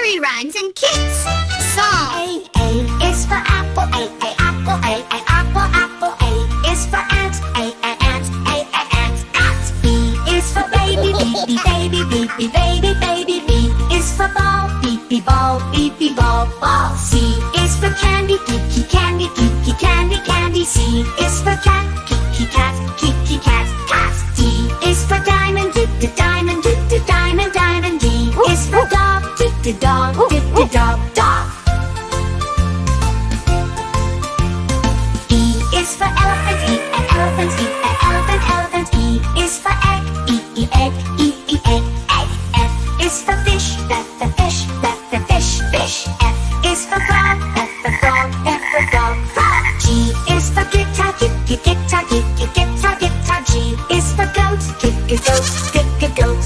Nursery Rhymes and Kids Song. A is for apple, apple, apple, apple. A is for ant, ant, ant. B is for baby, baby, baby, baby, baby. B is for ball, ball, ball, ball. C is for candy, candy, candy, candy. C is for cat, cat, cat. D is for diamond, diamond, diamond, diamond. D is for dog, dog, dog. E is for elephant, elephant, elephant, elephant. E is for egg, egg, egg. F is for fish, fish, fish. F is for frog, frog, frog. G is for guitar, guitar. G is for goat, goat.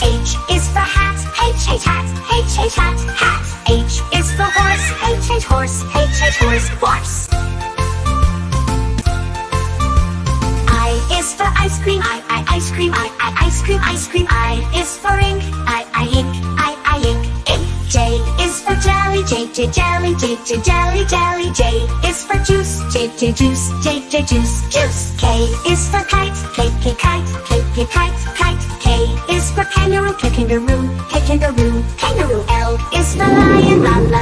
H is for hat, hat. H is for horse, horse. I is for ice cream, ice cream. I is for ink, ink. J is for jelly, jelly. J is for juice, juice. K is for kite, kite. K is for kangaroo, kangaroo. L is for lion, lion.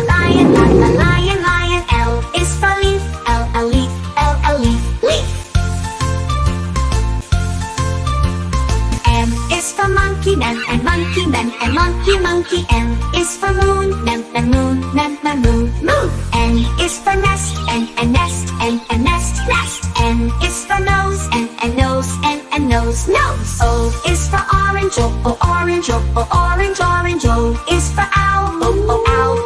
L is for leaf, leaf. M is for monkey, monkey. N is for moon, moon. N is for nest, nest. N is for nose, nose. O is for orange, orange. O is for owl, owl.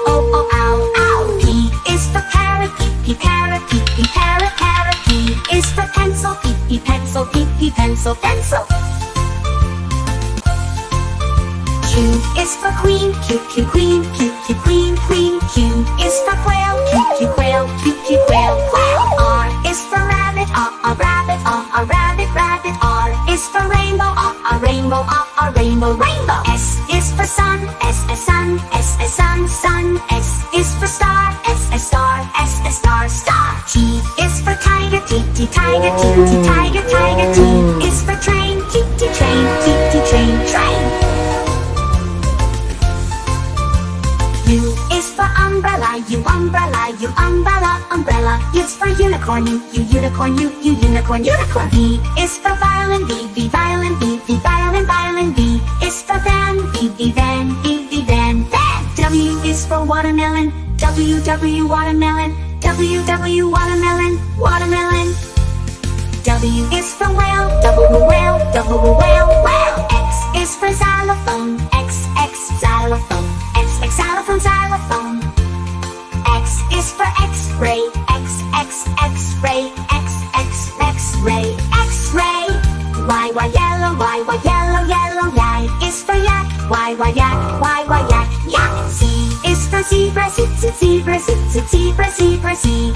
P is for parrot, parrot. P is for pencil, pencil. Q is for queen, queen. Q is for quail, quail. R is for rabbit, rabbit. R is for rainbow, rainbow. S is for sun, sun. S is for star, star. T is for tiger, tiger. T is for train, train. U is for umbrella, umbrella. U is for unicorn, unicorn. V is for violin, violin. V is for van, van. W is for watermelon, watermelon. Watermelon. W is for whale, whale. X is for xylophone, xylophone. Xylophone. X is for X-ray, X-ray. Y, yellow. Y is for yak, Y, yak. Z is for zebra, zebra. C